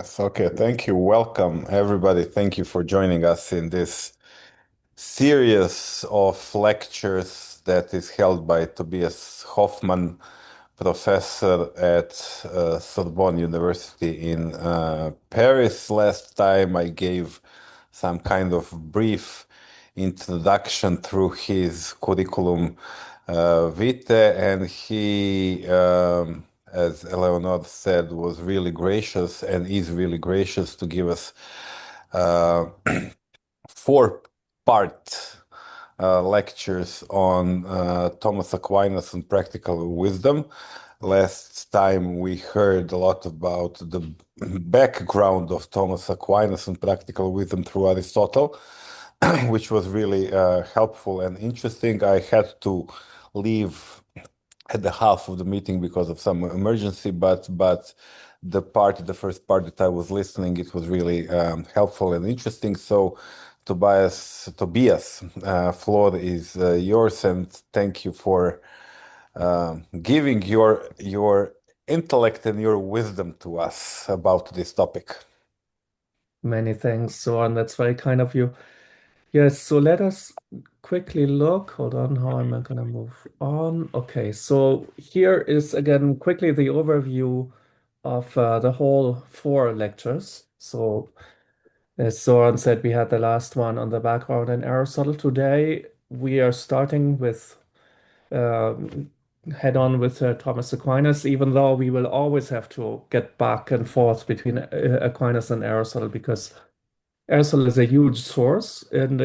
Yes, okay, thank you. Welcome, everybody. Thank you for joining us in this series of lectures that is held by Tobias Hoffmann, professor at Sorbonne University in Paris. Last time I gave some kind of brief introduction through his curriculum vitae, and he, as Eleanor said, was really gracious and is really gracious to give us uh, four-part lectures on Thomas Aquinas and practical wisdom. Last time we heard a lot about the background of Thomas Aquinas and practical wisdom through Aristotle, which was really helpful and interesting. I had to leave at the half of the meeting because of some emergency, but the first part that I was listening, it was really helpful and interesting. So, Tobias, floor is yours, and thank you for giving your intellect and your wisdom to us about this topic. Many thanks, Soren. That's very kind of you. Yes, so let us quickly look. Hold on, how am I going to move on? Okay, so here is again quickly the overview of the whole four lectures. So, as Soren said, we had the last one on the background in Aristotle. Today, we are starting with head on with Thomas Aquinas, even though we will always have to get back and forth between Aquinas and Aristotle because Aristotle is a huge source, and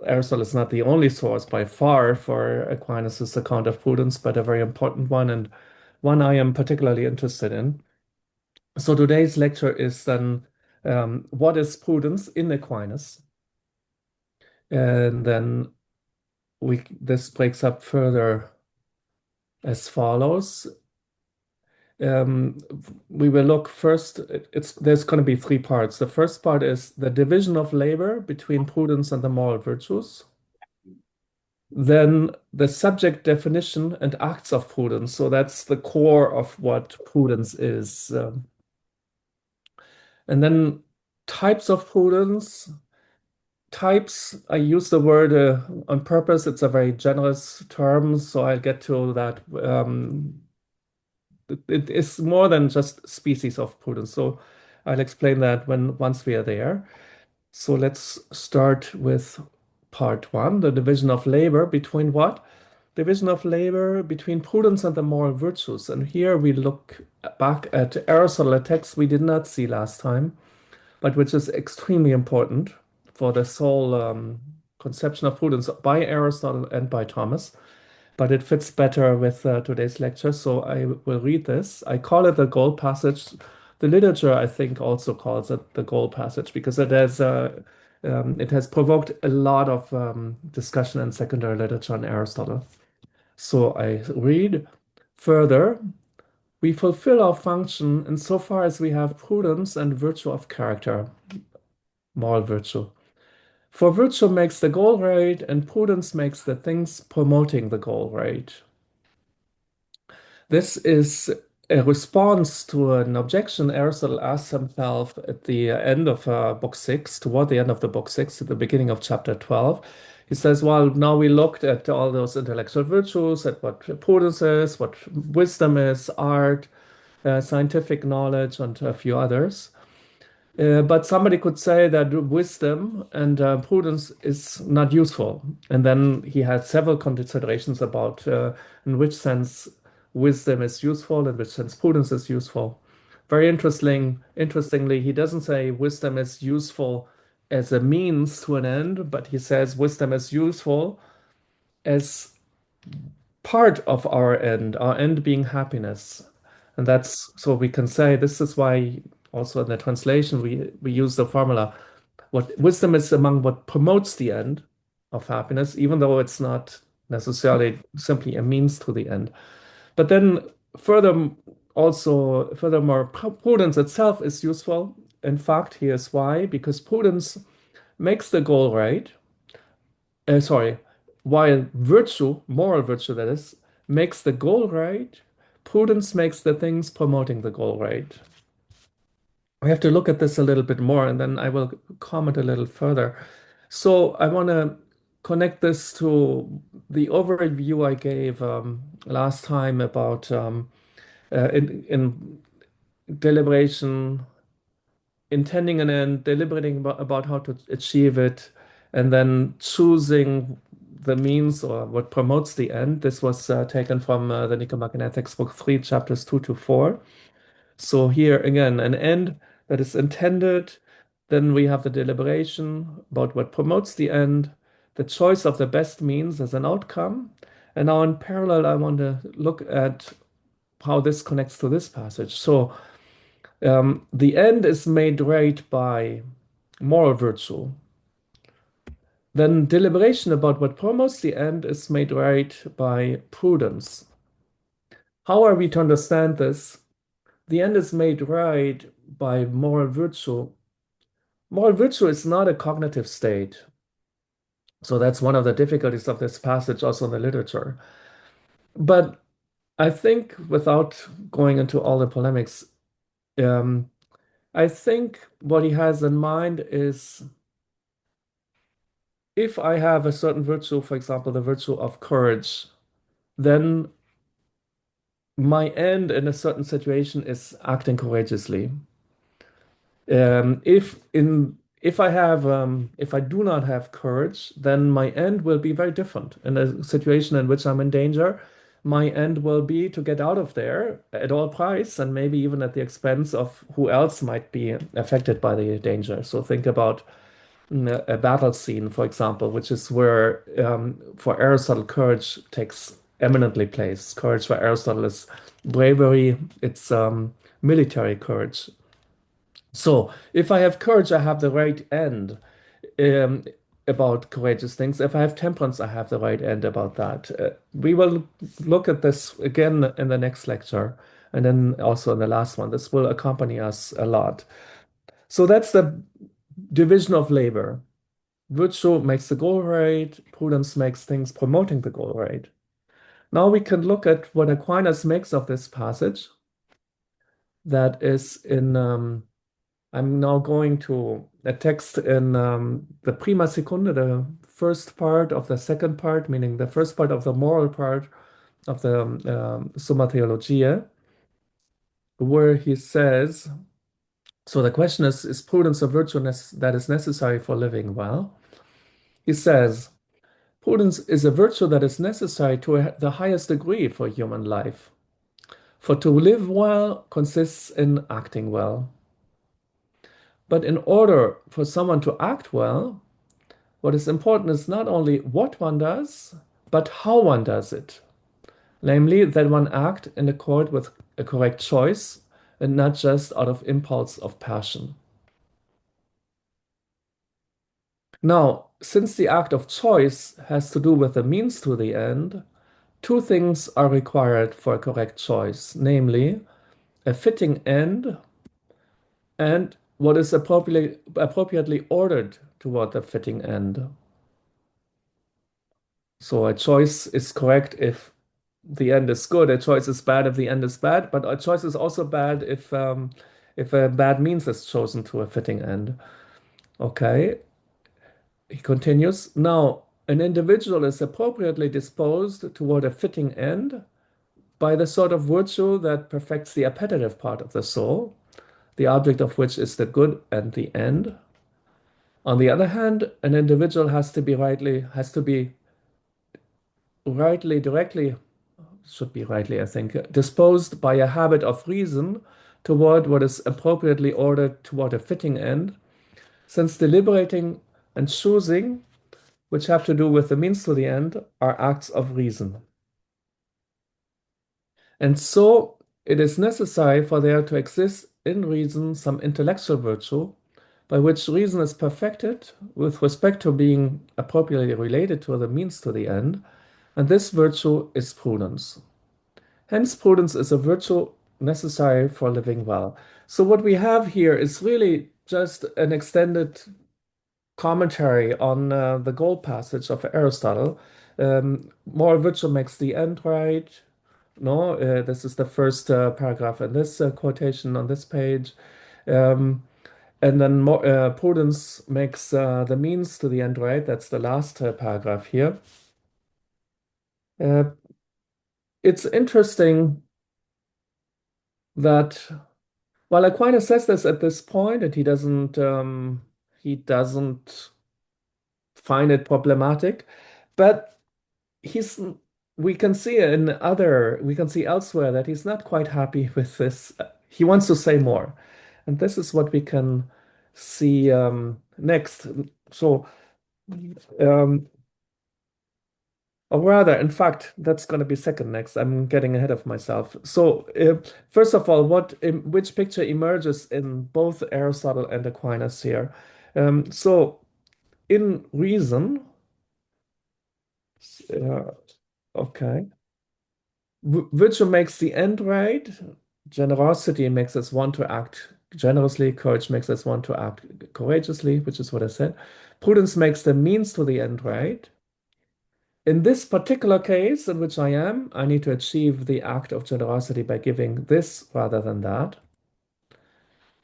Aristotle is not the only source by far for Aquinas' account of prudence, but a very important one and one I am particularly interested in. So today's lecture is then what is prudence in Aquinas, and then we this breaks up further as follows. Um, we will look first, there's going to be three parts. The first part is the division of labor between prudence and the moral virtues. Then the subject definition and acts of prudence. So that's the core of what prudence is. And then types of prudence. Types, I use the word on purpose. It's a very generous term, so I'll get to that. It is more than just species of prudence. So I'll explain that once we are there. So let's start with part one, the division of labor between what? Division of labor between prudence and the moral virtues. And here we look back at Aristotle, a text we did not see last time, but which is extremely important for the whole conception of prudence by Aristotle and by Thomas. But it fits better with today's lecture, so I will read this. I call it the gold passage. The literature, I think, also calls it the gold passage because it has provoked a lot of discussion in secondary literature on Aristotle. So I read further. We fulfill our function insofar as we have prudence and virtue of character, moral virtue. For virtue makes the goal right, and prudence makes the things promoting the goal right. This is a response to an objection Aristotle asked himself at the end of book six, toward the end of the book six, at the beginning of chapter 12. He says, well, now we looked at all those intellectual virtues, at what prudence is, what wisdom is, art, scientific knowledge, and a few others. But somebody could say that wisdom and prudence is not useful. And then he had several considerations about in which sense wisdom is useful, in which sense prudence is useful. Very interestingly, he doesn't say wisdom is useful as a means to an end, but he says wisdom is useful as part of our end being happiness. And that's so we can say this is why also in the translation we use the formula. What wisdom is among what promotes the end of happiness, even though it's not necessarily simply a means to the end. But then furthermore, prudence itself is useful. In fact, here's why, because prudence makes the goal right. Sorry, while virtue, moral virtue that is, makes the goal right, prudence makes the things promoting the goal right. we have to look at this a little bit more, and then I will comment a little further. So I want to connect this to the overview I gave last time about in deliberation, intending an end, deliberating about how to achieve it, and then choosing the means or what promotes the end. This was taken from the Nicomachean Book 3, chapters 2 to 4. So here again, an end that is intended. Then we have the deliberation about what promotes the end, the choice of the best means as an outcome. And now in parallel, I want to look at how this connects to this passage. So the end is made right by moral virtue. Then deliberation about what promotes the end is made right by prudence. How are we to understand this? The end is made right by moral virtue. Moral virtue is not a cognitive state. So that's one of the difficulties of this passage, also in the literature. But I think, without going into all the polemics, um, I think what he has in mind is if I have a certain virtue, for example, the virtue of courage, then my end in a certain situation is acting courageously. If I do not have courage, then my end will be very different. In a situation in which I'm in danger, my end will be to get out of there at all price, and maybe even at the expense of who else might be affected by the danger. So think about a battle scene, for example, which is where for Aristotle, courage takes eminently place. Courage for Aristotle is bravery, it's military courage. So if I have courage, I have the right end um, about courageous things. If I have temperance, I have the right end about that. We will look at this again in the next lecture, and then also in the last one. This will accompany us a lot. So that's the division of labor. Virtue makes the goal right, prudence makes things promoting the goal right. Now we can look at what Aquinas makes of this passage that is in I'm now going to a text in the Prima Secunda, the first part of the second part, meaning the first part of the moral part of the Summa Theologiae, where he says, so the question is prudence a virtue that is necessary for living well? He says, prudence is a virtue that is necessary to the highest degree for human life. For to live well consists in acting well. But in order for someone to act well, what is important is not only what one does, but how one does it. Namely, that one act in accord with a correct choice and not just out of impulse of passion. Now, since the act of choice has to do with the means to the end, two things are required for a correct choice, namely, a fitting end and what is appropriately ordered toward the fitting end. So a choice is correct if the end is good. A choice is bad if the end is bad, but a choice is also bad if a bad means is chosen to a fitting end. Okay, he continues. Now, an individual is appropriately disposed toward a fitting end by the sort of virtue that perfects the appetitive part of the soul, the object of which is the good and the end. On the other hand, an individual has to be directly should be rightly, I think, disposed by a habit of reason toward what is appropriately ordered toward a fitting end, since deliberating and choosing, which have to do with the means to the end, are acts of reason. And so it is necessary for there to exist in reason some intellectual virtue by which reason is perfected with respect to being appropriately related to the means to the end, and this virtue is prudence. Hence, prudence is a virtue necessary for living well. So, what we have here is really just an extended commentary on the goal passage of Aristotle. Moral virtue makes the end right. No, this is the first paragraph in this quotation on this page. Um, and then more, Prudence makes the means to the end right. That's the last paragraph here. Uh, it's interesting that while Aquinas says this at this point, and he doesn't find it problematic, but he's we can see elsewhere that he's not quite happy with this. He wants to say more, and this is what we can see next. So, um, or rather, in fact, that's going to be second next. I'm getting ahead of myself. So, first of all, which picture emerges in both Aristotle and Aquinas here? So, in reason, uh, okay. Virtue makes the end right. Generosity makes us want to act generously. Courage makes us want to act courageously, which is what I said. Prudence makes the means to the end right. In this particular case in which I am, I need to achieve the act of generosity by giving this rather than that.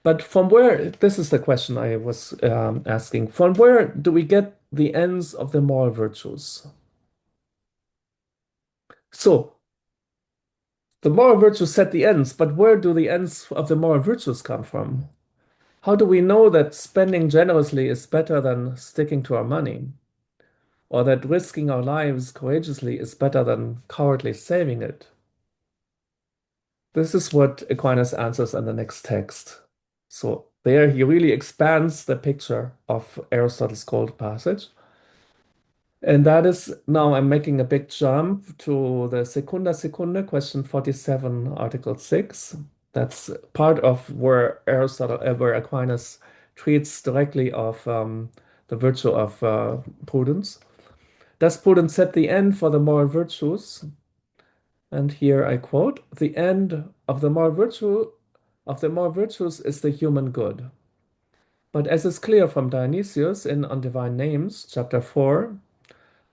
But from where, this is the question I was asking, from where do we get the ends of the moral virtues? So, the moral virtues set the ends, but where do the ends of the moral virtues come from? How do we know that spending generously is better than sticking to our money? Or that risking our lives courageously is better than cowardly saving it? This is what Aquinas answers in the next text. So there he really expands the picture of Aristotle's gold passage. And that is now I'm making a big jump to the Secunda Secunda, question 47, Article 6. That's part of where where Aquinas treats directly of the virtue of prudence. Does prudence set the end for the moral virtues? And here I quote, the end of the moral virtues is the human good. But as is clear from Dionysius in On Divine Names, chapter 4,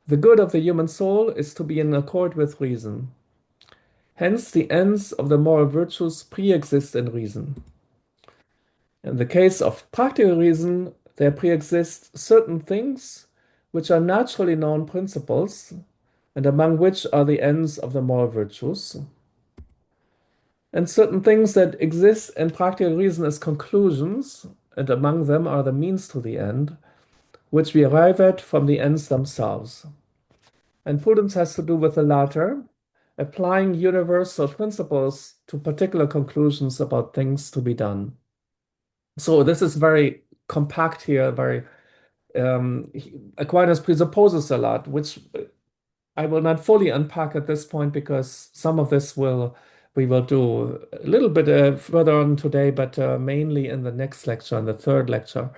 the good of the human soul is to be in accord with reason. Hence, the ends of the moral virtues pre-exist in reason. In the case of practical reason, there pre-exist certain things which are naturally known principles, and among which are the ends of the moral virtues, and certain things that exist in practical reason as conclusions, and among them are the means to the end, which we arrive at from the ends themselves. And prudence has to do with the latter, applying universal principles to particular conclusions about things to be done. So this is very compact here, very Aquinas presupposes a lot, which I will not fully unpack at this point because some of this we will do a little bit further on today, but mainly in the next lecture, in the third lecture.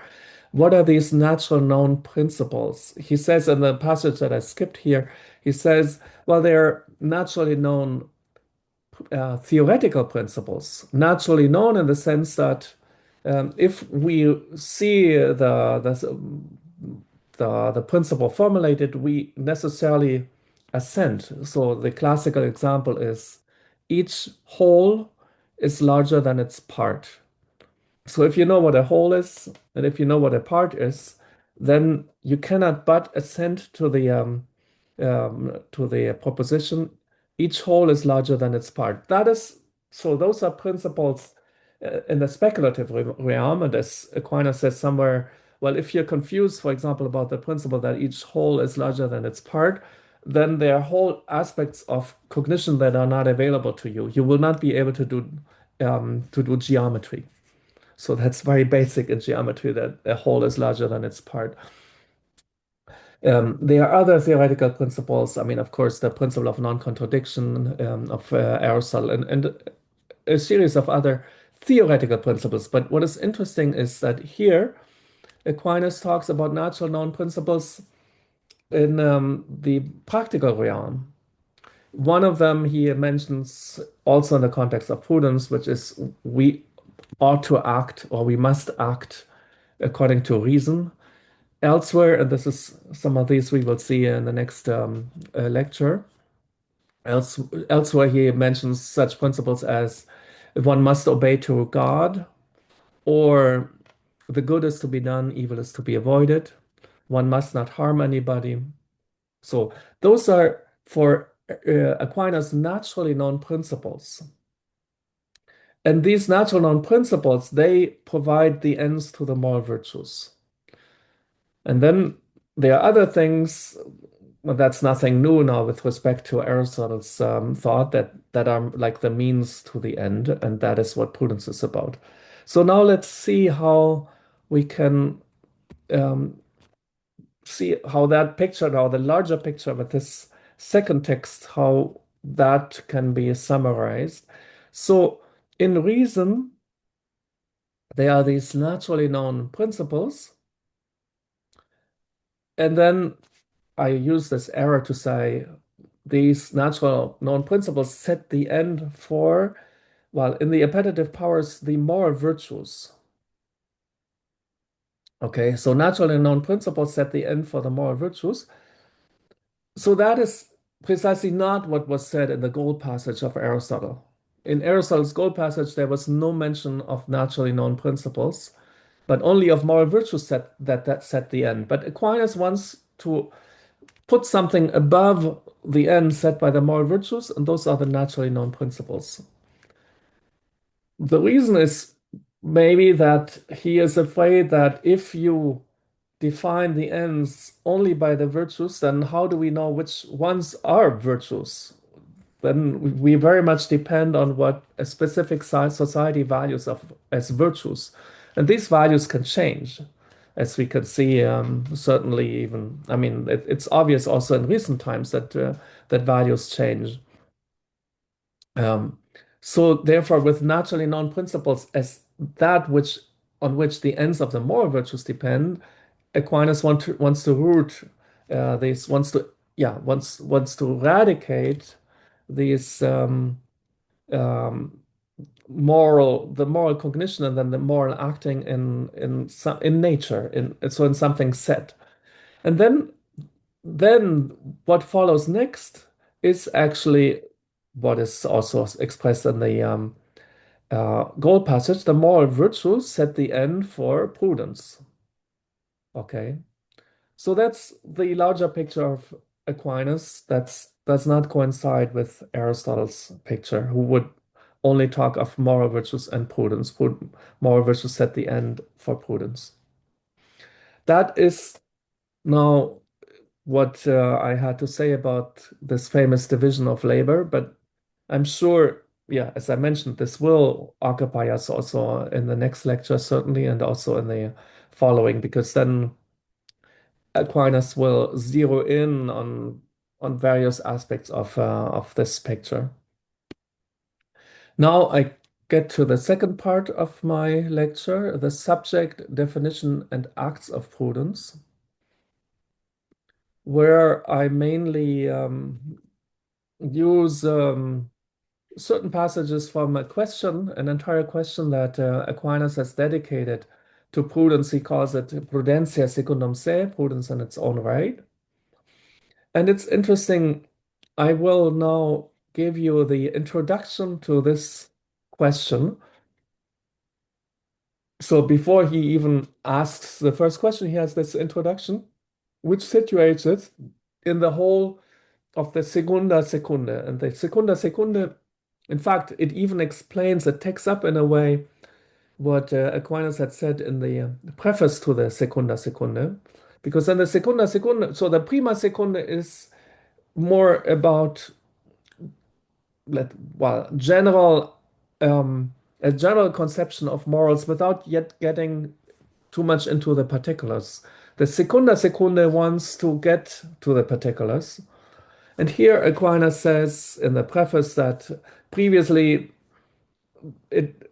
What are these natural known principles? He says in the passage that I skipped here, he says, well, they're naturally known theoretical principles, naturally known in the sense that if we see the principle formulated, we necessarily assent. So the classical example is each whole is larger than its part. So if you know what a whole is, and if you know what a part is, then you cannot but assent to the proposition, each whole is larger than its part. That is, so those are principles in the speculative realm, and as Aquinas says somewhere, well, if you're confused, for example, about the principle that each whole is larger than its part, then there are whole aspects of cognition that are not available to you. You will not be able to do geometry. So that's very basic in geometry that a whole is larger than its part. There are other theoretical principles. I mean, of course, the principle of non-contradiction of Aristotle and a series of other theoretical principles. But what is interesting is that here Aquinas talks about natural known principles in the practical realm. One of them he mentions also in the context of prudence, which is we ought to act or we must act according to reason. Elsewhere, and this is some of these we will see in the next lecture. Elsewhere, he mentions such principles as one must obey to God, or the good is to be done, evil is to be avoided. One must not harm anybody. So those are for Aquinas naturally known principles. And these natural known principles, they provide the ends to the moral virtues. And then there are other things, well, that's nothing new now with respect to Aristotle's thought that are like the means to the end, and that is what prudence is about. So now let's see how we can um, see how that picture, now the larger picture with this second text, how that can be summarized. So in reason, there are these naturally known principles, and then I use this error to say these natural known principles set the end for, well, in the appetitive powers, the moral virtues. Okay, so naturally known principles set the end for the moral virtues. So that is precisely not what was said in the gold passage of Aristotle. In Aristotle's gold passage, there was no mention of naturally known principles, but only of moral virtues that set the end. But Aquinas wants to put something above the end set by the moral virtues, and those are the naturally known principles. The reason is maybe that he is afraid that if you define the ends only by the virtues, then how do we know which ones are virtues? Then we very much depend on what a specific society values as virtues. And these values can change, as we could see, certainly even, I mean, it's obvious also in recent times that values change. Um, so therefore, with naturally known principles as that which on which the ends of the moral virtues depend, Aquinas wants to root these wants to eradicate these um, moral cognition and then the moral acting in nature in something set. And then what follows next is actually what is also expressed in the gold passage. The moral virtues set the end for prudence. Okay. So that's the larger picture of Aquinas. Does not coincide with Aristotle's picture, who would only talk of moral virtues and prudence. Moral virtues set the end for prudence. That is now what I had to say about this famous division of labor, but I'm sure, yeah, as I mentioned, this will occupy us also in the next lecture, certainly, and also in the following, because then Aquinas will zero in on various aspects of this picture. Now I get to the second part of my lecture, the subject, definition, and acts of prudence, where I mainly use certain passages from a question, an entire question that Aquinas has dedicated to prudence. He calls it prudentia secundum se, prudence in its own right. And it's interesting. I will now give you the introduction to this question. So before he even asks the first question, he has this introduction, which situates it in the whole of the Segunda Secunde. And the Segunda Secunde, in fact, it even explains, it takes up in a way what Aquinas had said in the preface to the Segunda Secunde. Because in the Segunda Secunde, so the Prima Secunde is more about general a general conception of morals without yet getting too much into the particulars. The Secunda Secunde wants to get to the particulars. And here Aquinas says in the preface that previously it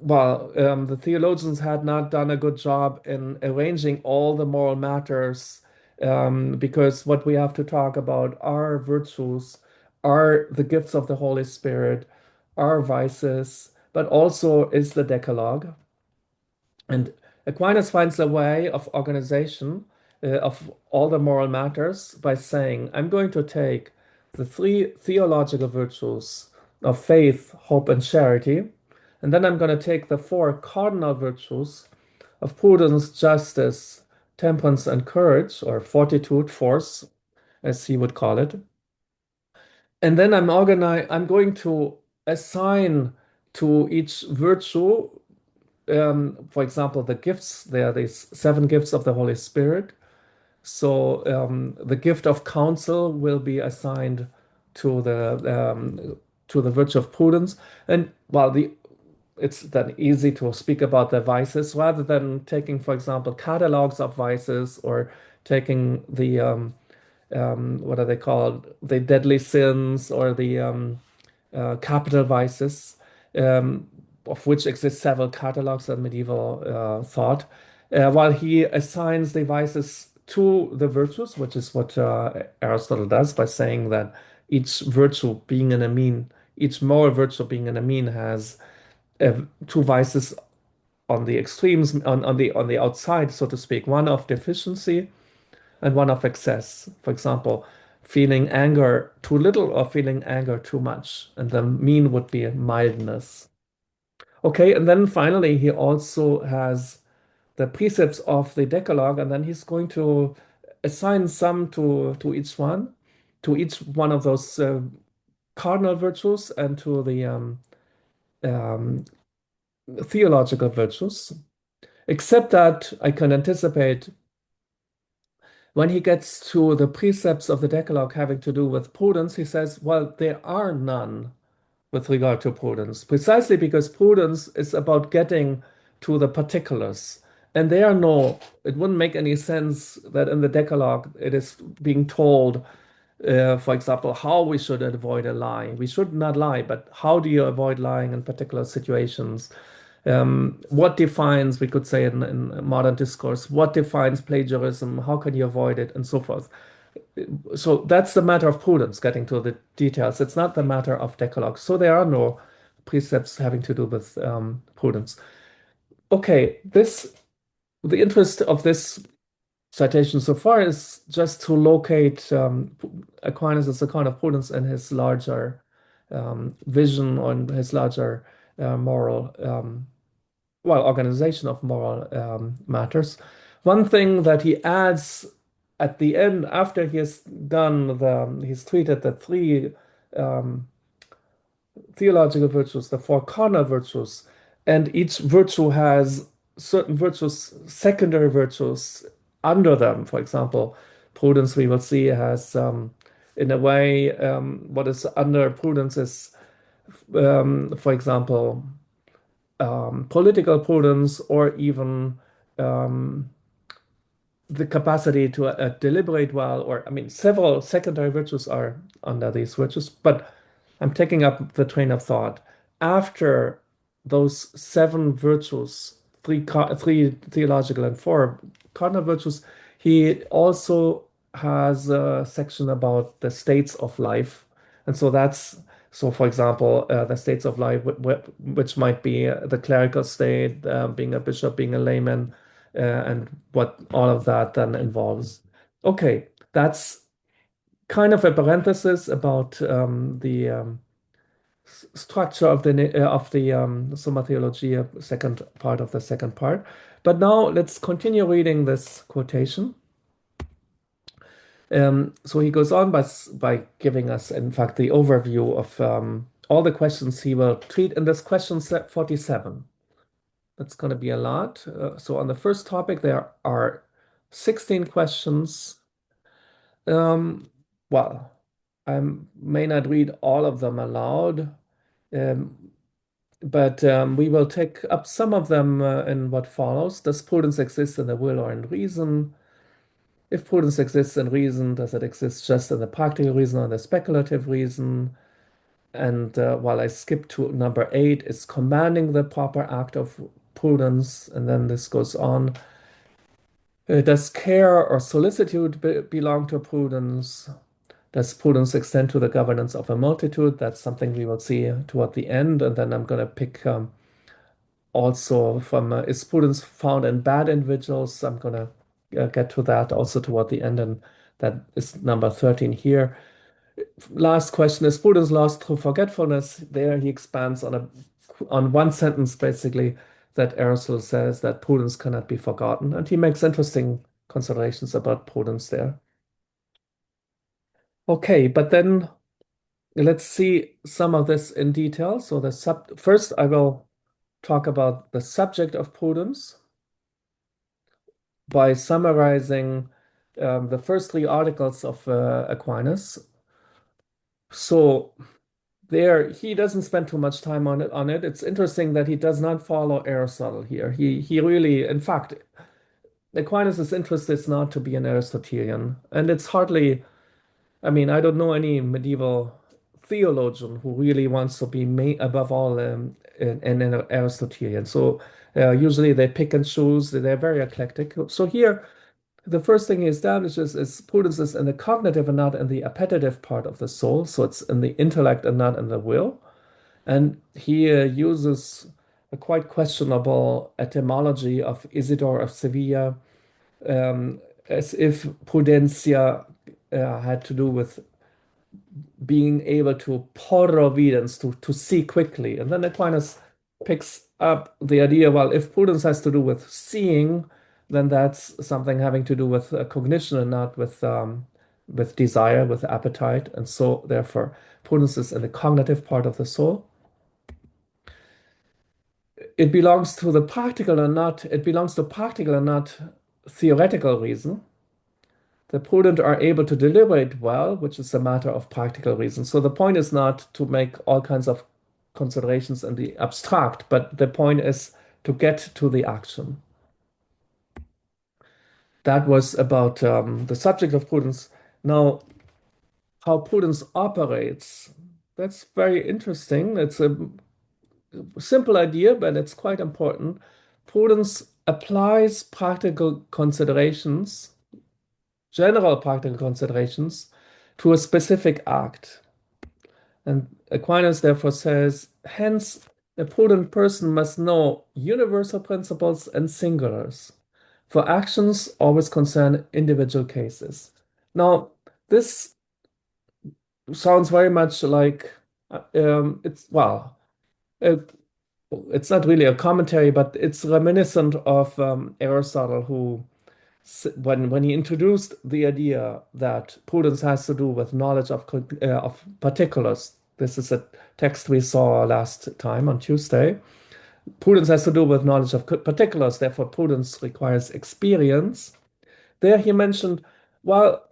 the theologians had not done a good job in arranging all the moral matters, because what we have to talk about are virtues, are the gifts of the Holy Spirit, are vices, but also is the Decalogue. And Aquinas finds a way of organization of all the moral matters by saying, I'm going to take the three theological virtues of faith, hope, and charity, And then I'm going to take the four cardinal virtues of prudence, justice, temperance, and courage, or fortitude, force, as he would call it. And then I'm going to assign to each virtue, for example, the gifts. There are these seven gifts of the Holy Spirit. So the gift of counsel will be assigned to the virtue of prudence. And while it's then easy to speak about the vices rather than taking, for example, catalogs of vices or taking the what are they called? The deadly sins or the capital vices, of which exist several catalogs in medieval thought, while he assigns the vices to the virtues, which is what Aristotle does by saying that each virtue being an amine, each moral virtue being an amine has two vices on the extremes, on the outside, so to speak, one of deficiency and one of excess. For example, feeling anger too little or feeling anger too much. And the mean would be mildness. Okay, and then finally, he also has the precepts of the Decalogue, and then he's going to assign some to each one of those cardinal virtues and to the um, theological virtues. Except that I can anticipate when he gets to the precepts of the Decalogue having to do with prudence, he says, well, there are none with regard to prudence, precisely because prudence is about getting to the particulars. And there are no, it wouldn't make any sense that in the Decalogue it is being told, for example, how we should avoid a lie. We should not lie, but how do you avoid lying in particular situations? What defines, we could say in modern discourse, what defines plagiarism? How can you avoid it? And so forth. So that's the matter of prudence, getting to the details. It's not the matter of Decalogue. So there are no precepts having to do with prudence. Okay, the interest of this citation so far is just to locate Aquinas' account of prudence in his larger vision on his larger moral organization of moral matters. One thing that he adds at the end, after he's treated the three um, theological virtues, the four cardinal virtues, and each virtue has certain virtues, secondary virtues under them. For example, prudence, we will see, has, in a way, what is under prudence is, for example, political prudence or even um, the capacity to deliberate well, or I mean, several secondary virtues are under these virtues, but I'm taking up the train of thought. After those seven virtues, three theological and four cardinal virtues, he also has a section about the states of life. And so so for example, the states of life, which might be the clerical state, being a bishop, being a layman, and what all of that then involves. Okay, that's kind of a parenthesis about the structure of the Summa Theologia, second part of the second part. But now let's continue reading this quotation. So he goes on by giving us, in fact, the overview of all the questions he will treat in this question set 47. That's going to be a lot. So on the first topic, there are 16 questions. Um, well, I may not read all of them aloud, um, but we will take up some of them in what follows. Does prudence exist in the will or in reason? If prudence exists in reason, does it exist just in the practical reason or the speculative reason? And while I skip to number 8, is commanding the proper act of prudence. And then this goes on. Does care or solicitude belong to prudence? Does prudence extend to the governance of a multitude? That's something we will see toward the end. And then I'm going to pick also from is prudence found in bad individuals? I'm going to get to that also toward the end. And that is number 13 here. Last question, is prudence lost through forgetfulness? There he expands on a on one sentence, basically, that Aristotle says that prudence cannot be forgotten. And he makes interesting considerations about prudence there. Okay, but then let's see some of this in detail. So first I will talk about the subject of prudence by summarizing the first three articles of Aquinas. So there, he doesn't spend too much time on it. It's interesting that he does not follow Aristotle here. He really, in fact, Aquinas' interest is not to be an Aristotelian, and it's hardly. I mean, I don't know any medieval theologian who really wants to be above all an Aristotelian. So usually they pick and choose. They're very eclectic. So here, the first thing he establishes is prudence is in the cognitive and not in the appetitive part of the soul. So it's in the intellect and not in the will. And he uses a quite questionable etymology of Isidore of Sevilla, as if prudentia had to do with being able to providence, to see quickly. And then Aquinas picks up the idea, well, if prudence has to do with seeing, then that's something having to do with cognition and not with desire, with appetite. And so therefore, prudence is in the cognitive part of the soul. It belongs to the practical and not, it belongs to practical and not theoretical reason. The prudent are able to deliberate well, which is a matter of practical reason. So the point is not to make all kinds of considerations in the abstract, but the point is to get to the action. That was about the subject of prudence. Now, how prudence operates, that's very interesting. It's a simple idea, but it's quite important. Prudence applies practical considerations, general practical considerations, to a specific act. And Aquinas therefore says, hence, a prudent person must know universal principles and singulars, for actions always concern individual cases. Now, this sounds very much like it's, well, uh, it's not really a commentary, but it's reminiscent of Aristotle, who when he introduced the idea that prudence has to do with knowledge of particulars. This is a text we saw last time on Tuesday. Prudence has to do with knowledge of particulars, therefore prudence requires experience. There he mentioned, well,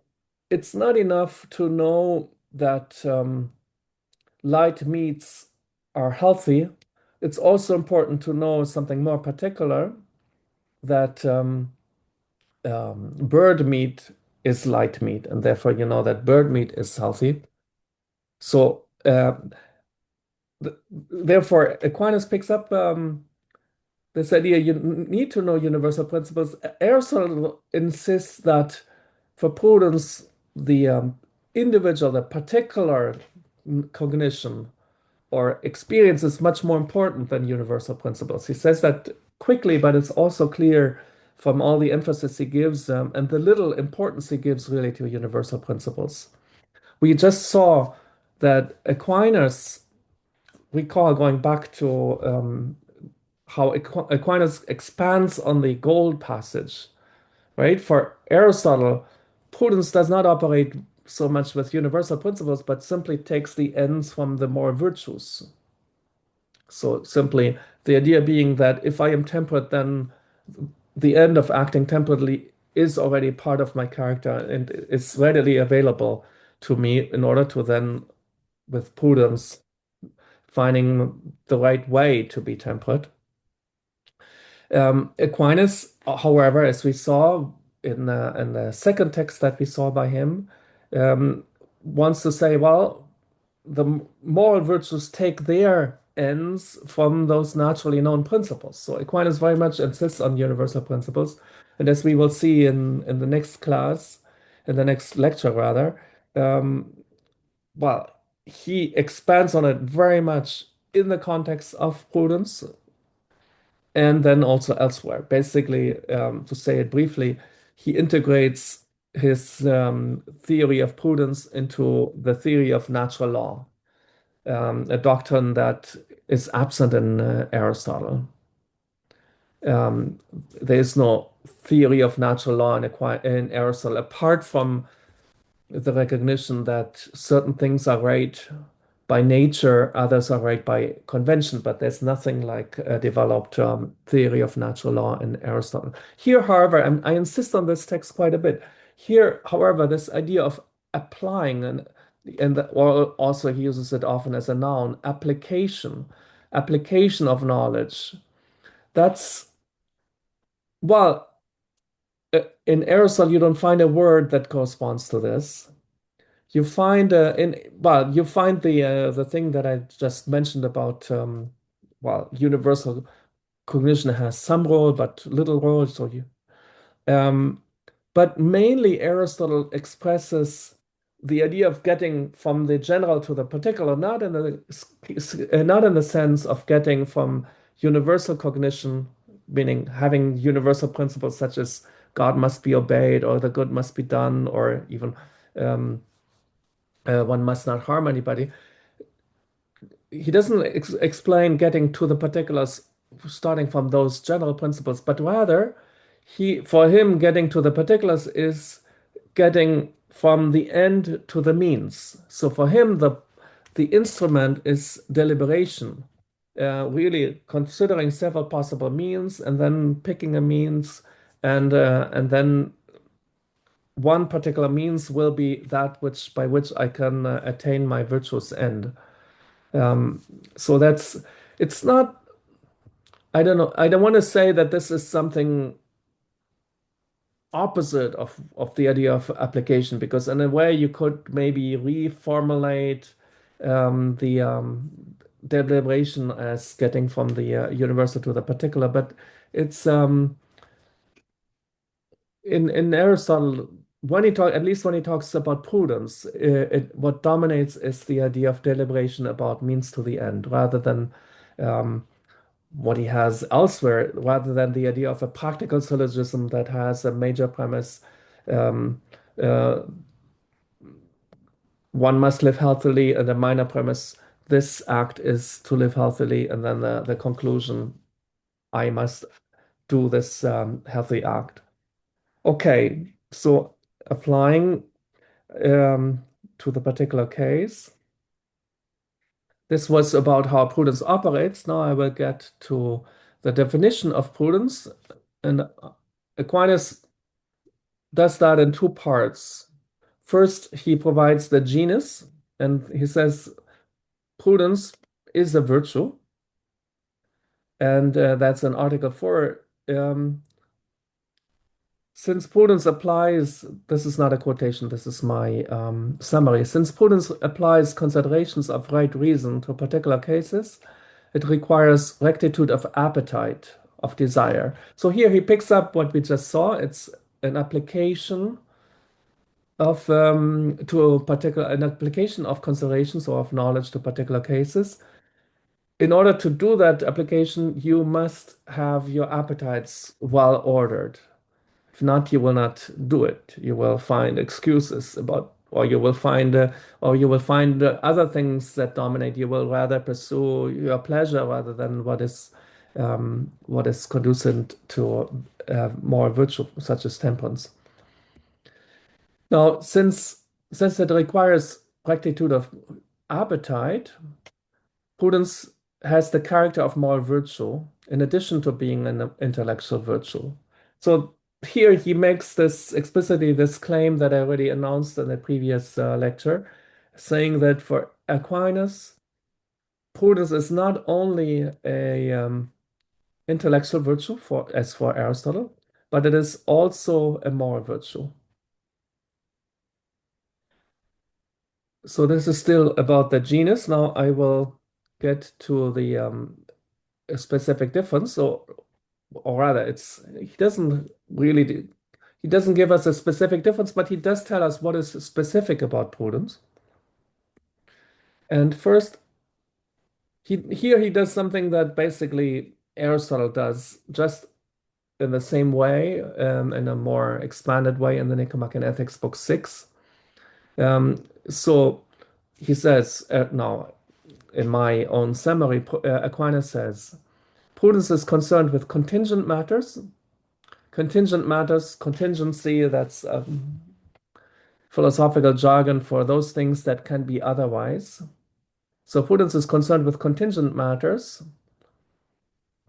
it's not enough to know that light meats are healthy. It's also important to know something more particular, that bird meat is light meat, and therefore you know that bird meat is healthy. So therefore, Aquinas picks up this idea you need to know universal principles. Aristotle insists that for prudence, the individual, the particular cognition or experience is much more important than universal principles. He says that quickly, but it's also clear from all the emphasis he gives and the little importance he gives really to universal principles. We just saw that Aquinas, recall going back to how Aquinas expands on the gold passage, right? For Aristotle, prudence does not operate so much with universal principles, but simply takes the ends from the more virtues. So simply the idea being that if I am temperate, then the end of acting temperately is already part of my character and it's readily available to me in order to then, with prudence, finding the right way to be temperate. Aquinas, however, as we saw in the second text that we saw by him, wants to say, well, the moral virtues take their ends from those naturally known principles. So Aquinas very much insists on universal principles. And as we will see in the next class, in the next lecture rather, um, well, he expands on it very much in the context of prudence and then also elsewhere. Basically, to say it briefly, he integrates his theory of prudence into the theory of natural law, a doctrine that is absent in Aristotle. Um, there is no theory of natural law in Aristotle, apart from the recognition that certain things are right by nature, others are right by convention, but there's nothing like a developed theory of natural law in Aristotle. Here, however, I insist on this text quite a bit. Here, however, this idea of applying or also he uses it often as a noun, application of knowledge. That's well, in Aristotle, you don't find a word that corresponds to this. You find you find the thing that I just mentioned about universal cognition has some role but little role. Um, but mainly Aristotle expresses the idea of getting from the general to the particular, not in the sense of getting from universal cognition, meaning having universal principles such as God must be obeyed or the good must be done, or even um, one must not harm anybody. He doesn't explain getting to the particulars starting from those general principles, but rather for him getting to the particulars is getting from the end to the means. So for him the instrument is deliberation, really considering several possible means and then picking a means, and then one particular means will be that which by which I can attain my virtuous end. Um, so it's not, I don't know, I don't want to say that this is something opposite of the idea of application, because in a way you could maybe reformulate the deliberation as getting from the universal to the particular, but it's in Aristotle, when he talk, at least when he talks about prudence, what dominates is the idea of deliberation about means to the end, rather than um, what he has elsewhere, rather than the idea of a practical syllogism that has a major premise. Um, uh, One must live healthily, and a minor premise, this act is to live healthily, and then the conclusion, I must do this healthy act. Okay, so applying um, to the particular case. This was about how prudence operates. Now I will get to the definition of prudence. And Aquinas does that in two parts. First, he provides the genus, and he says prudence is a virtue. And that's in Article 4. Since prudence applies, this is not a quotation, this is my summary. Since prudence applies considerations of right reason to particular cases, it requires rectitude of appetite, of desire. So here he picks up what we just saw. It's an application of an application of considerations or of knowledge to particular cases. In order to do that application, you must have your appetites well ordered. If not, you will not do it. You will find excuses about, or you will find other things that dominate. You will rather pursue your pleasure rather than what is conducive to more virtue, such as temperance. Now, since it requires rectitude of appetite, prudence has the character of moral virtue in addition to being an intellectual virtue. So here he makes this explicitly this claim that I already announced in the previous lecture, saying that for Aquinas, prudence is not only a intellectual virtue as for Aristotle, but it is also a moral virtue. So this is still about the genus. Now I will get to the specific difference. Or rather, he doesn't give us a specific difference, but he does tell us what is specific about prudence. And first, he does something that basically Aristotle does, just in the same way, in a more expanded way in the Nicomachean Ethics, Book 6. So he says, now, in my own summary, Aquinas says, prudence is concerned with contingent matters. Contingent matters, contingency, that's philosophical jargon for those things that can be otherwise. So prudence is concerned with contingent matters,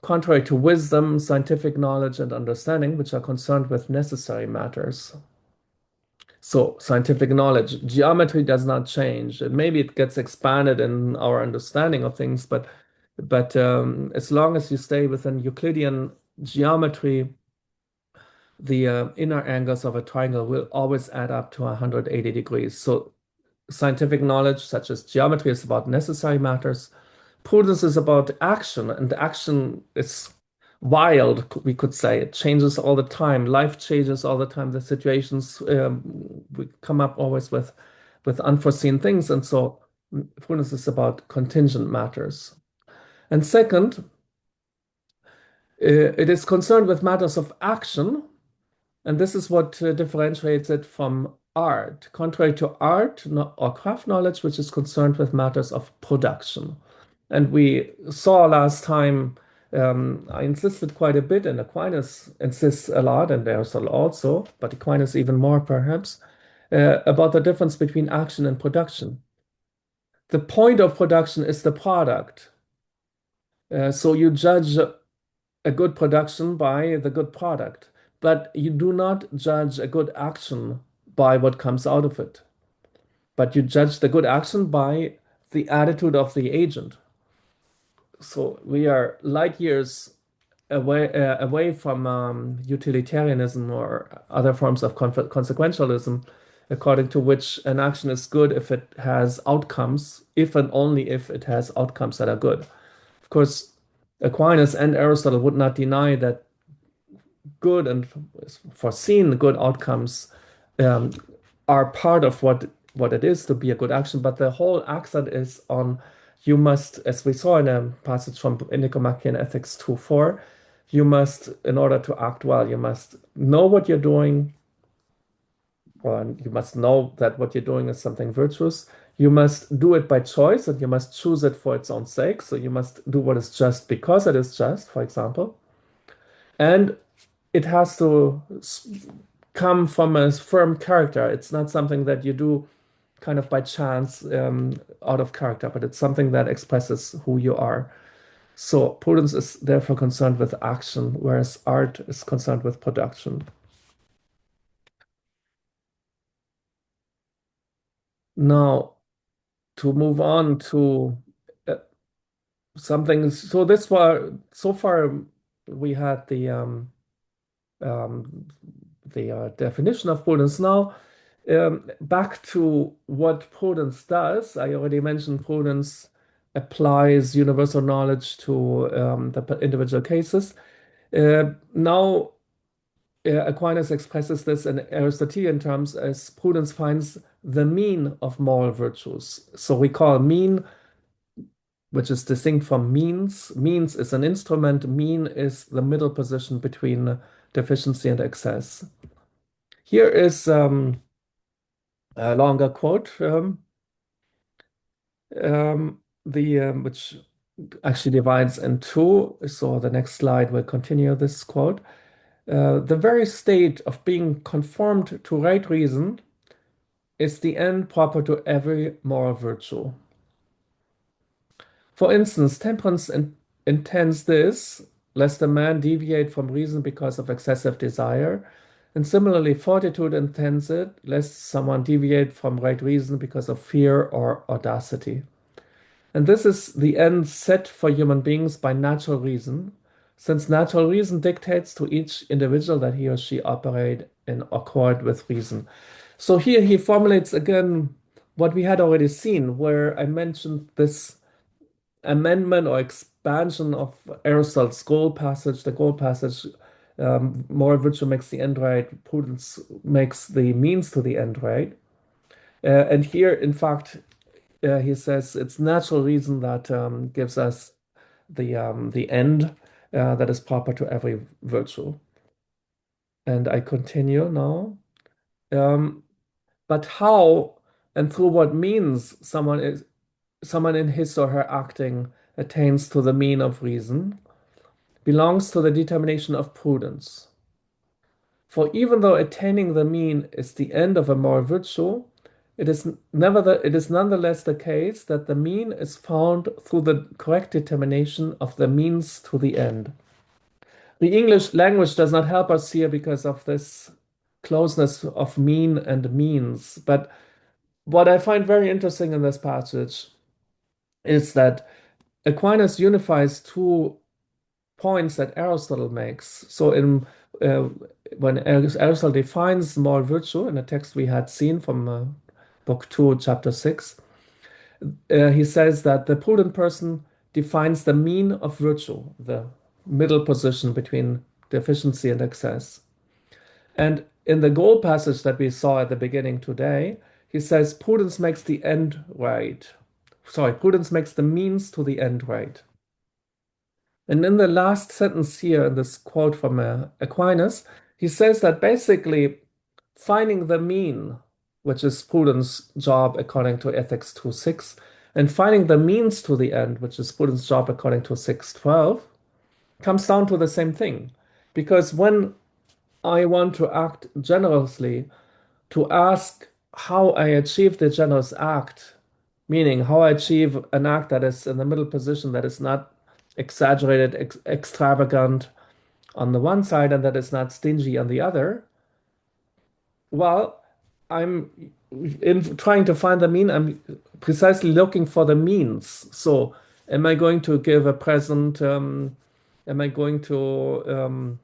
contrary to wisdom, scientific knowledge, and understanding, which are concerned with necessary matters. So scientific knowledge, geometry does not change. Maybe it gets expanded in our understanding of things, but as long as you stay within Euclidean geometry, the inner angles of a triangle will always add up to 180 degrees. So scientific knowledge, such as geometry, is about necessary matters. Prudence is about action, and action is wild, we could say. It changes all the time. Life changes all the time. The situations we come up always with unforeseen things, and so prudence is about contingent matters. And second, it is concerned with matters of action, and this is what differentiates it from art, contrary to art or craft knowledge, which is concerned with matters of production. And we saw last time, I insisted quite a bit, and Aquinas insists a lot, and Aristotle also, but Aquinas even more perhaps, about the difference between action and production. The point of production is the product. So you judge a good production by the good product, but you do not judge a good action by what comes out of it, but you judge the good action by the attitude of the agent. So we are light years away from utilitarianism or other forms of consequentialism, according to which an action is good if it has outcomes, if and only if it has outcomes that are good. Of course, Aquinas and Aristotle would not deny that good and foreseen good outcomes um, are part of what it is to be a good action, but the whole accent is on you must, as we saw in a passage from Nicomachean Ethics 2:4, you must, in order to act well, you must know what you're doing, or you must know that what you're doing is something virtuous. You must do it by choice, and you must choose it for its own sake. So you must do what is just because it is just, for example. And it has to come from a firm character. It's not something that you do kind of by chance out of character, but it's something that expresses who you are. So prudence is therefore concerned with action, whereas art is concerned with production. Now, to move on to uh, something, so this was so far we had um, the definition of prudence. Now, back to what prudence does. I already mentioned prudence applies universal knowledge to the individual cases. Now, Aquinas expresses this in Aristotelian terms as prudence finds the mean of moral virtues. So we call mean, which is distinct from means. Means is an instrument. Mean is the middle position between deficiency and excess. Here is a longer quote, which actually divides in two. So the next slide will continue this quote. The very state of being conformed to right reason is the end proper to every moral virtue. For instance, temperance intends this, lest a man deviate from reason because of excessive desire. And similarly, fortitude intends it, lest someone deviate from right reason because of fear or audacity. And this is the end set for human beings by natural reason, since natural reason dictates to each individual that he or she operate in accord with reason. So here he formulates again what we had already seen, where I mentioned this amendment or expansion of Aristotle's goal passage. The goal passage, moral virtue makes the end right, prudence makes the means to the end right. And here, in fact, he says it's natural reason that gives us the end that is proper to every virtue. And I continue now. Um, but how and through what means someone is someone in his or her acting attains to the mean of reason belongs to the determination of prudence. For even though attaining the mean is the end of a moral virtue, it is nonetheless the case that the mean is found through the correct determination of the means to the end. The English language does not help us here because of this closeness of mean and means. But what I find very interesting in this passage is that Aquinas unifies two points that Aristotle makes. So uh, when Aristotle defines moral virtue in a text we had seen from Book 2, Chapter 6, he says that the prudent person defines the mean of virtue, the middle position between deficiency and excess. And in the goal passage that we saw at the beginning today, he says prudence makes the end right. Sorry, prudence makes the means to the end right. And in the last sentence here, in this quote from Aquinas, he says that basically finding the mean, which is Prudence' job according to Ethics 2:6, and finding the means to the end, which is Prudence' job according to 6:12, comes down to the same thing. Because when I want to act generously, to ask how I achieve the generous act, meaning how I achieve an act that is in the middle position, that is not exaggerated, extravagant on the one side, and that is not stingy on the other. Well, I'm in trying to find the mean, I'm precisely looking for the means. So, am I going to give a present? Am I going to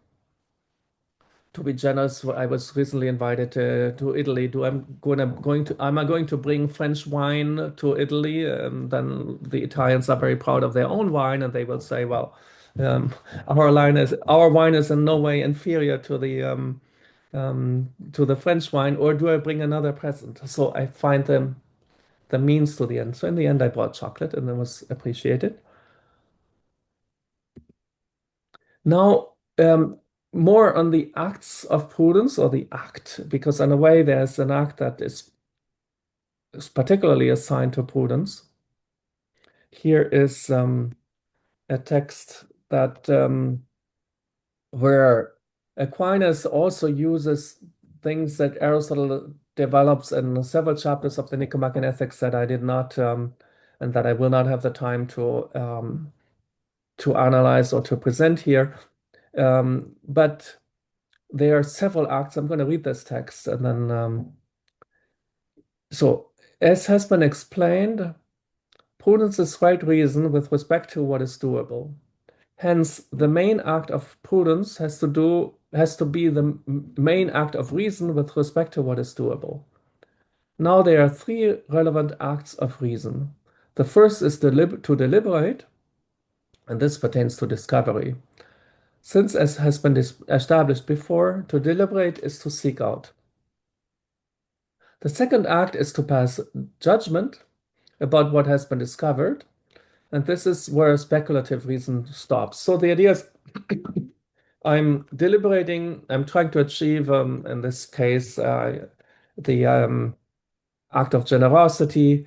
be generous? I was recently invited to Italy. Am I going to bring French wine to Italy? Then the Italians are very proud of their own wine, and they will say, "Well, um, our wine is in no way inferior to the French wine." Or do I bring another present? So I find the means to the end. So in the end, I brought chocolate, and it was appreciated. Now, more on the acts of prudence or the act, because in a way there's an act that is particularly assigned to prudence. Here is a text that where Aquinas also uses things that Aristotle develops in several chapters of the Nicomachean Ethics that I did not and that I will not have the time to analyze or to present here. But there are several acts. I'm going to read this text and then. So, as has been explained, prudence is right reason with respect to what is doable. Hence, the main act of prudence has to be the main act of reason with respect to what is doable. Now, there are three relevant acts of reason. The first is to deliberate, and this pertains to discovery. Since, as has been established before, to deliberate is to seek out. The second act is to pass judgment about what has been discovered, and this is where speculative reason stops. So the idea is I'm deliberating, I'm trying to achieve, in this case, the act of generosity.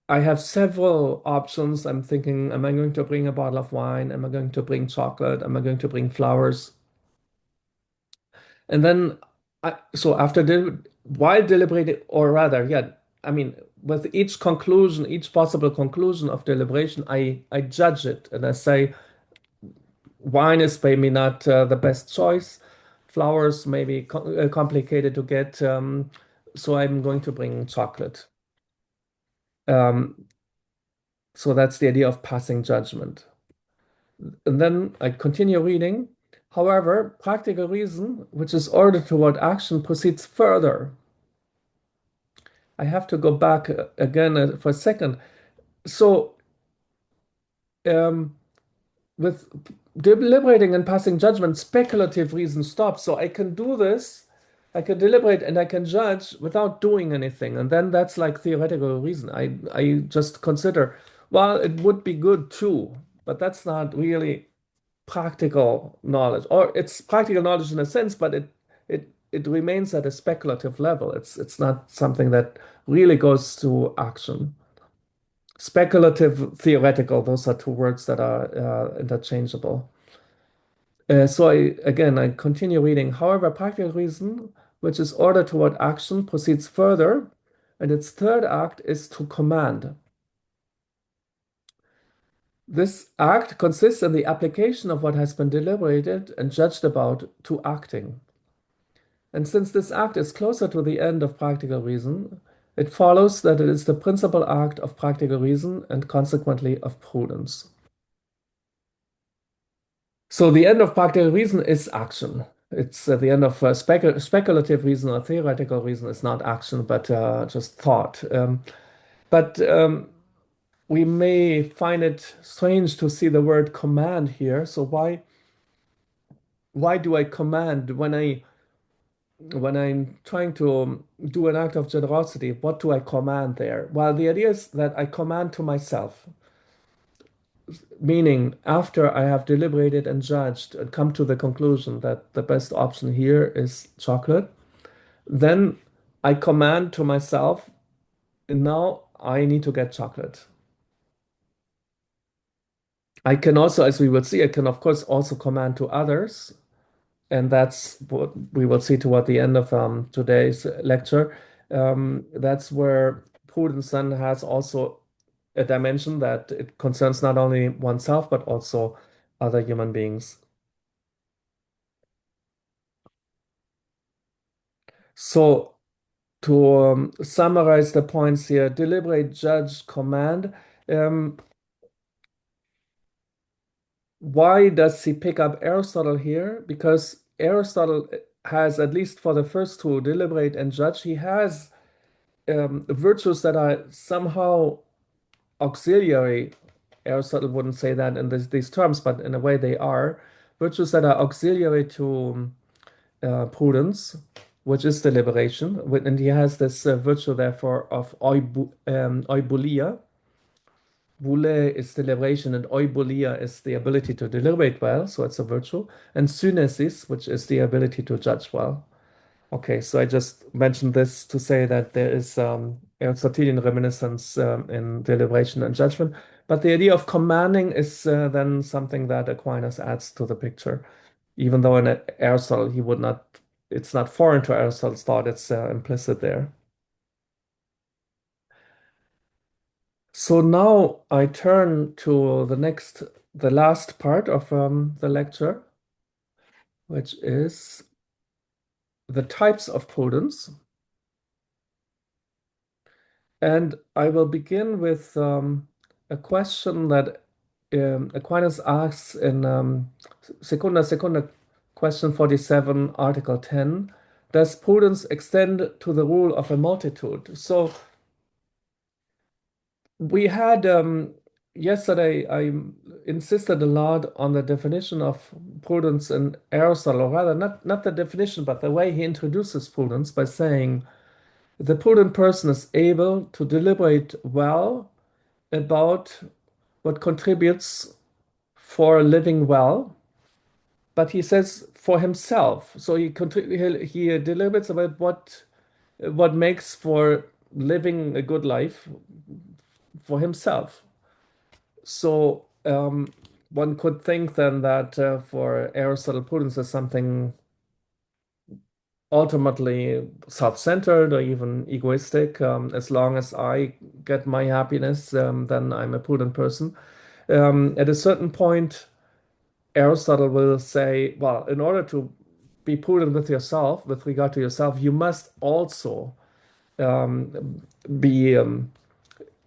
I have several options. I'm thinking, am I going to bring a bottle of wine? Am I going to bring chocolate? Am I going to bring flowers? And then, so while deliberating, or rather, yeah, I mean, with each conclusion, each possible conclusion of deliberation, I judge it and I say, wine is maybe not the best choice. Flowers may be complicated to get, so I'm going to bring chocolate. Um, so that's the idea of passing judgment. And then I continue reading. However, practical reason, which is ordered toward action, proceeds further. I have to go back again for a second. So, um, with deliberating and passing judgment, speculative reason stops. So I can do this, I can deliberate and I can judge without doing anything. And then that's like theoretical reason. I just consider, well, it would be good too, but that's not really practical knowledge. Or it's practical knowledge in a sense, but it remains at a speculative level. It's not something that really goes to action. speculative, theoretical, those are two words that are interchangeable. I continue reading. However, practical reason, which is ordered toward action, proceeds further, and its third act is to command. This act consists in the application of what has been deliberated and judged about to acting. And since this act is closer to the end of practical reason, it follows that it is the principal act of practical reason and consequently of prudence. So the end of practical reason is action. It's the end of speculative reason or theoretical reason is not action, but just thought. But we may find it strange to see the word command here. So why do I command when I'm trying to do an act of generosity? What do I command there? Well, the idea is that I command to myself, meaning after I have deliberated and judged and come to the conclusion that the best option here is chocolate, then I command to myself, now I need to get chocolate. I can also, as we will see, I can of course also command to others, and that's what we will see toward the end of today's lecture. That's where prudence then has also a dimension that it concerns not only oneself but also other human beings. So to summarize the points here, deliberate, judge, command. Um, why does he pick up Aristotle here? Because Aristotle has, at least for the first two, deliberate and judge, he has virtues that are somehow auxiliary. Aristotle wouldn't say that in these terms, but in a way they are virtues that are auxiliary to prudence, which is deliberation. And he has this virtue, therefore, of oibulia. Bule is deliberation, and oibulia is the ability to deliberate well, so it's a virtue. And synesis, which is the ability to judge well. Okay, so I just mentioned this to say that there is Aristotelian reminiscence in deliberation and judgment, but the idea of commanding is then something that Aquinas adds to the picture, even though in Aristotle he would not, it's not foreign to Aristotle's thought, it's implicit there. So now I turn to the last part of the lecture, which is the types of prudence. And I will begin with a question that Aquinas asks in Secunda, question 47, Article 10. Does prudence extend to the rule of a multitude? So we had yesterday, I insisted a lot on the definition of prudence in Aristotle, or rather, not the definition, but the way he introduces prudence by saying, the prudent person is able to deliberate well about what contributes for living well, but he says for himself. So he deliberates about what makes for living a good life for himself. So one could think then that for Aristotle, prudence is something ultimately self-centered or even egoistic. As long as I get my happiness, then I'm a prudent person. At a certain point, Aristotle will say, well, in order to be prudent with yourself, with regard to yourself, you must also um, be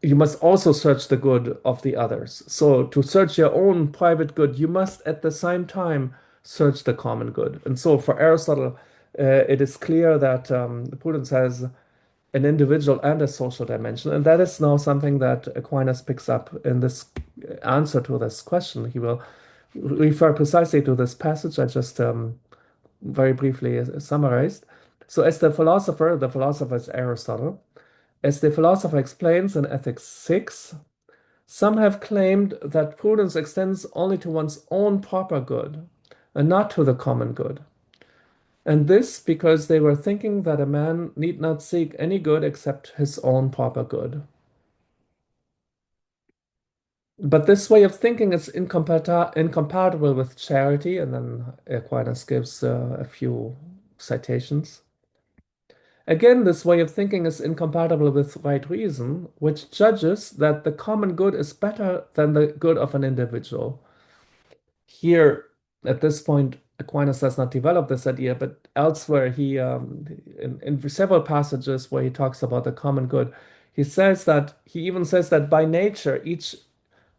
you must also search the good of the others. So to search your own private good, you must at the same time search the common good. And so for Aristotle, it is clear that prudence has an individual and a social dimension. And that is now something that Aquinas picks up in this answer to this question. He will refer precisely to this passage I just very briefly summarized. So as the philosopher is Aristotle, as the philosopher explains in Ethics 6, some have claimed that prudence extends only to one's own proper good and not to the common good. And this because they were thinking that a man need not seek any good except his own proper good. But this way of thinking is incompatible with charity, and then Aquinas gives a few citations. Again, this way of thinking is incompatible with right reason, which judges that the common good is better than the good of an individual. Here, at this point, Aquinas does not develop this idea, but elsewhere, in several passages where he talks about the common good, he even says that by nature, each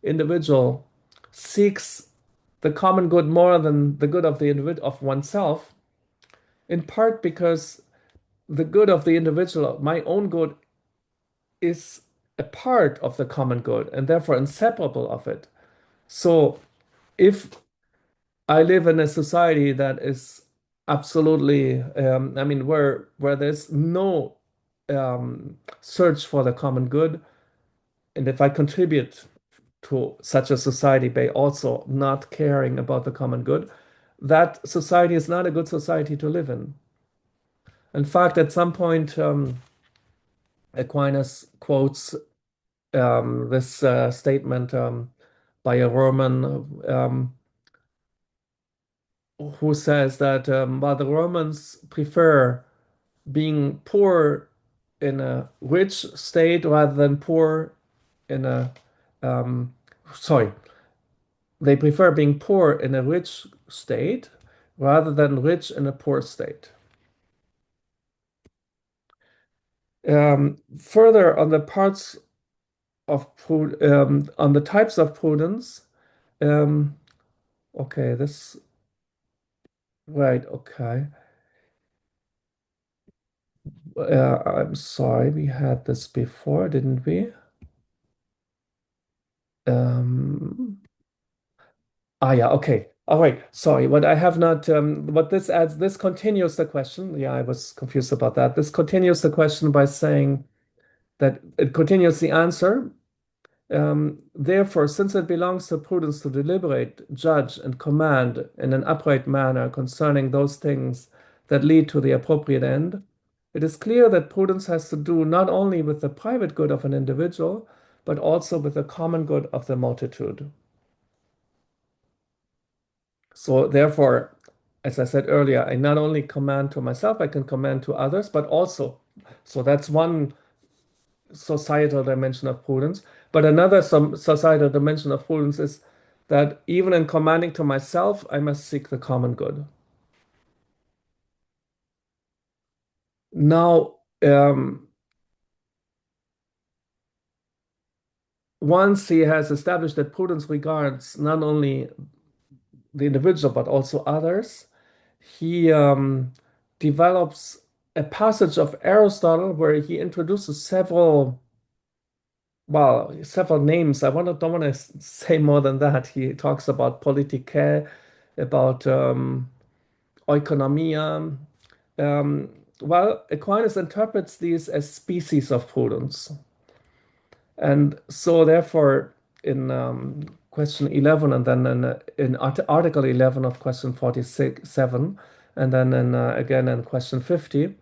individual seeks the common good more than the good of the individual of oneself, in part because the good of the individual, my own good, is a part of the common good and therefore inseparable of it. So if I live in a society that is absolutely, I mean, where there's no search for the common good, and if I contribute to such a society by also not caring about the common good, that society is not a good society to live in. In fact, at some point, Aquinas quotes this statement by a Roman who says that while the Romans prefer being poor in a rich state rather than poor in a, um, sorry, they prefer being poor in a rich state rather than rich in a poor state. Further, on the parts of on the types of prudence, um, okay, this, right, okay. I'm sorry, we had this before, didn't we? Um, yeah, okay. All right. Sorry, what I have not, what this adds, this continues the question. Yeah, I was confused about that. This continues the question by saying that it continues the answer. Therefore, since it belongs to prudence to deliberate, judge, and command in an upright manner concerning those things that lead to the appropriate end, it is clear that prudence has to do not only with the private good of an individual, but also with the common good of the multitude. So, therefore, as I said earlier, I not only command to myself, I can command to others, but also, so that's one societal dimension of prudence. But another some societal dimension of prudence is that even in commanding to myself, I must seek the common good. Now, once he has established that prudence regards not only the individual but also others, he develops a passage of Aristotle where he introduces several names. Don't want to say more than that. He talks about politicae, about oikonomia. Um, Aquinas interprets these as species of prudence. And so, therefore, in question 11, and then in Article 11 of question 47, and then again in question 50,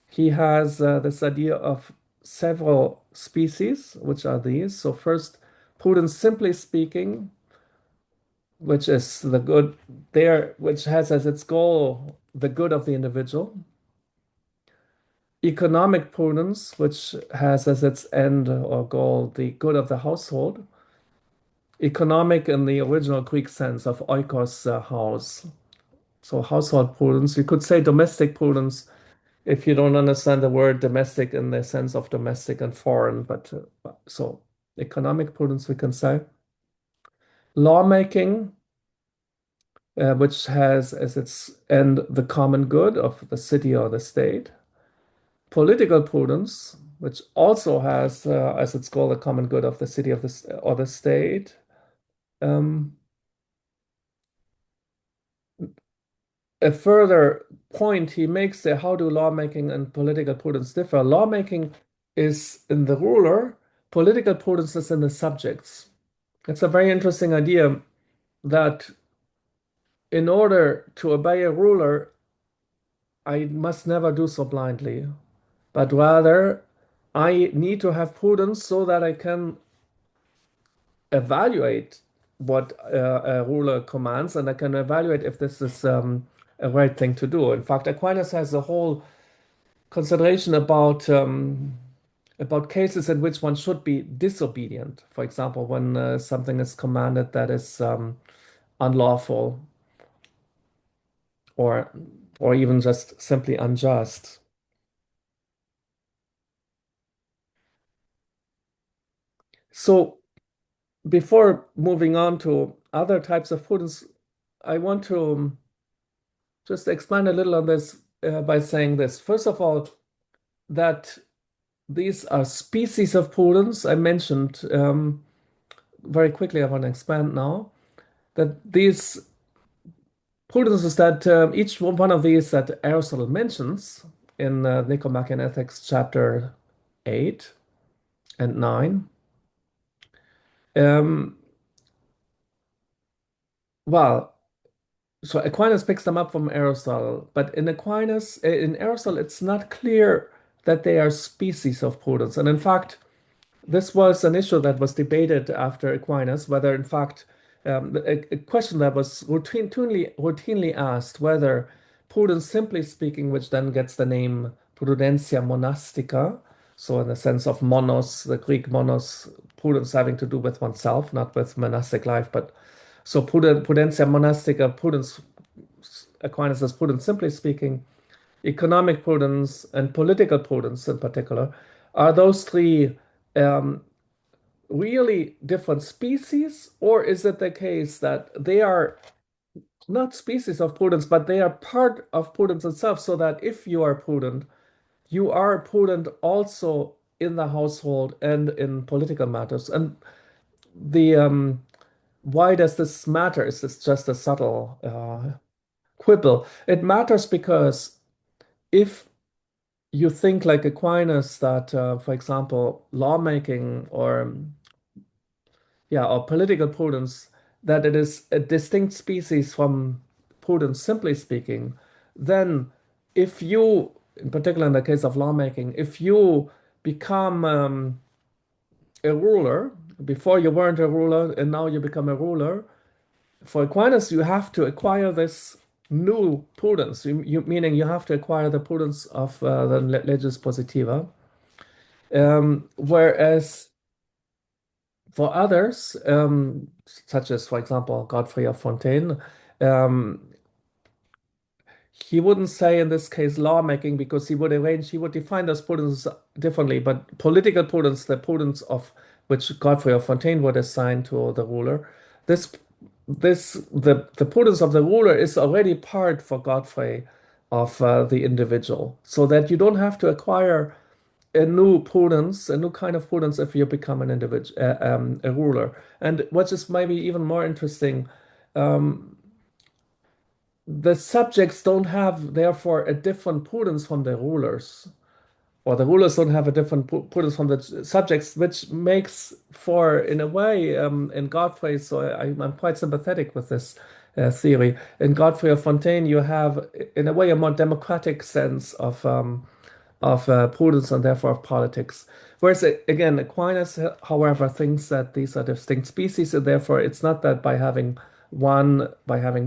he has this idea of several species, which are these. So, first, prudence, simply speaking, which is the good there, which has as its goal the good of the individual. Economic prudence, which has as its end or goal the good of the household. Economic in the original Greek sense of oikos, house. So household prudence. You could say domestic prudence if you don't understand the word domestic in the sense of domestic and foreign, but so economic prudence we can say. Lawmaking, which has as its end the common good of the city or the state. Political prudence, which also has as its goal the common good of the city of or the state. Um, a further point he makes there, how do lawmaking and political prudence differ? Lawmaking is in the ruler, political prudence is in the subjects. It's a very interesting idea that in order to obey a ruler, I must never do so blindly, but rather I need to have prudence so that I can evaluate what a ruler commands, and I can evaluate if this is a right thing to do. In fact, Aquinas has a whole consideration about cases in which one should be disobedient. For example, when something is commanded that is unlawful or or even just simply unjust. So before moving on to other types of prudence, I want to just expand a little on this by saying this. First of all, that these are species of prudence. I mentioned very quickly, I want to expand now, that these prudences that each one of these that Aristotle mentions in Nicomachean Ethics chapter 8 and 9, um, well, so Aquinas picks them up from Aristotle, but in Aristotle, it's not clear that they are species of prudence. And in fact, this was an issue that was debated after Aquinas, whether in fact, a question that was routinely asked, whether prudence, simply speaking, which then gets the name prudentia monastica, so in the sense of monos, the Greek monos, prudence having to do with oneself, not with monastic life, but so prudentia monastica, prudence, Aquinas says prudence, simply speaking, economic prudence and political prudence in particular, are those three um, really different species, or is it the case that they are not species of prudence, but they are part of prudence itself, so that if you are prudent also in the household and in political matters? And the why does this matter? Is this just a subtle quibble? It matters because if you think like Aquinas that, for example, lawmaking or political prudence, that it is a distinct species from prudence, simply speaking, then if you, in particular in the case of lawmaking, if you become a ruler, before you weren't a ruler and now you become a ruler, for Aquinas, you have to acquire this new prudence, meaning you have to acquire the prudence of the legis positiva. Whereas for others, such as, for example, Godfrey of Fontaine, um, he wouldn't say in this case lawmaking because he would define those prudence differently. But political prudence, the prudence of which Godfrey of Fontaine would assign to the ruler, this the prudence of the ruler is already part for Godfrey of the individual, so that you don't have to acquire a new prudence, a new kind of prudence if you become an individual, a ruler. And what is maybe even more interesting, um, the subjects don't have, therefore, a different prudence from the rulers, or the rulers don't have a different prudence from the subjects, which makes for, in a way, in Godfrey, so I'm quite sympathetic with this theory. In Godfrey of Fontaine, you have, in a way, a more democratic sense of prudence and therefore of politics. Whereas again, Aquinas, however, thinks that these are distinct species, and therefore it's not that by having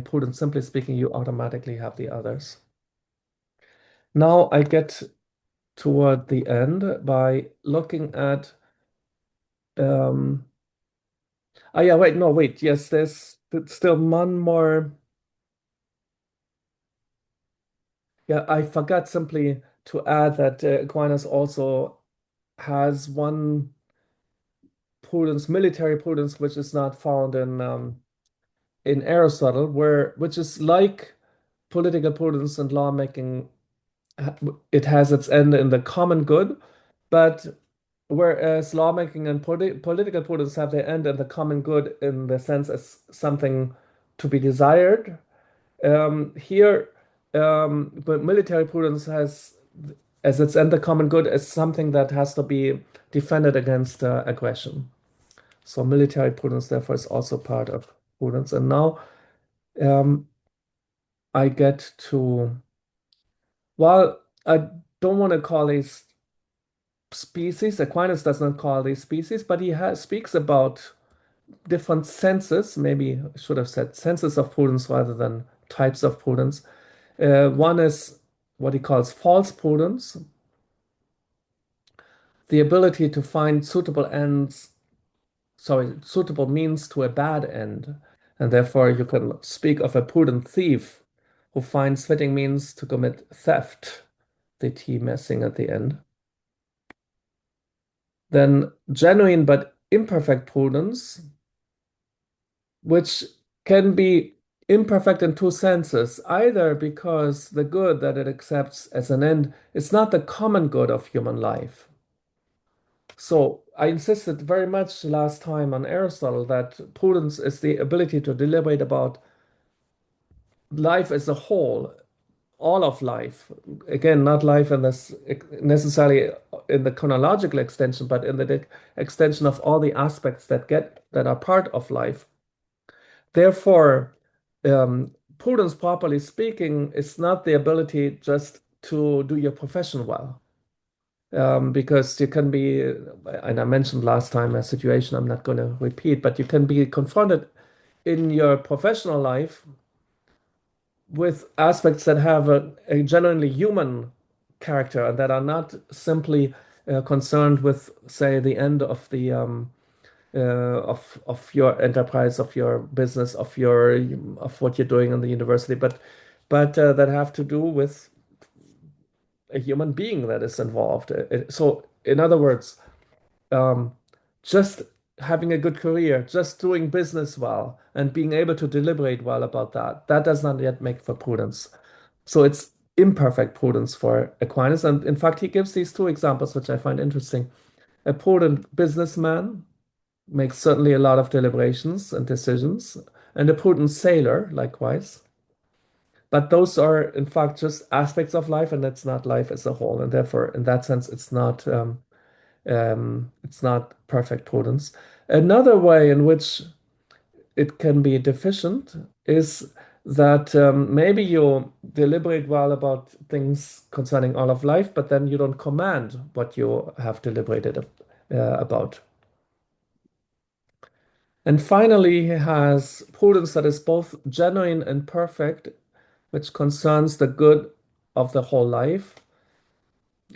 prudence, simply speaking, you automatically have the others. Now I get toward the end by looking at yeah, wait, no, wait, yes, there's still one more. Yeah, I forgot simply to add that Aquinas also has one prudence, military prudence, which is not found in Aristotle, which is like political prudence and lawmaking. It has its end in the common good, but whereas lawmaking and political prudence have their end in the common good in the sense as something to be desired. Here, but military prudence has as its end the common good as something that has to be defended against aggression. So military prudence, therefore, is also part of prudence. And now um, I get to, well, I don't want to call these species. Aquinas does not call these species, but he speaks about different senses. Maybe I should have said senses of prudence rather than types of prudence. One is what he calls false prudence, the ability to find suitable means to a bad end. And therefore, you can speak of a prudent thief who finds fitting means to commit theft, the T missing at the end. Then genuine but imperfect prudence, which can be imperfect in two senses, either because the good that it accepts as an end is not the common good of human life. So I insisted very much last time on Aristotle that prudence is the ability to deliberate about life as a whole, all of life. Again, not life in this necessarily in the chronological extension, but in the extension of all the aspects that are part of life. Therefore, prudence, properly speaking, is not the ability just to do your profession well. Because you can be, and I mentioned last time a situation I'm not going to repeat, but you can be confronted in your professional life with aspects that have a genuinely human character and that are not simply concerned with, say, the end of the of your enterprise, of your business, of what you're doing in the university, but that have to do with a human being that is involved. So, in other words, um, just having a good career, just doing business well, and being able to deliberate well about that, that does not yet make for prudence. So it's imperfect prudence for Aquinas. And in fact, he gives these two examples, which I find interesting. A prudent businessman makes certainly a lot of deliberations and decisions, and a prudent sailor, likewise. But those are, in fact, just aspects of life, and that's not life as a whole. And therefore, in that sense, it's not perfect prudence. Another way in which it can be deficient is that maybe you deliberate well about things concerning all of life, but then you don't command what you have deliberated about. And finally, he has prudence that is both genuine and perfect, which concerns the good of the whole life.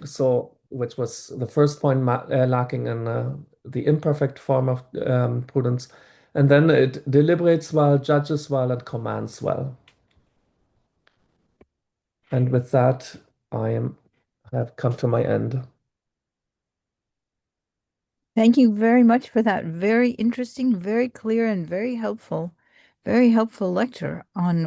So, which was the first point lacking in the imperfect form of prudence. And then it deliberates well, judges well, and commands well. And with that, have come to my end. Thank you very much for that very interesting, very clear, and very helpful lecture on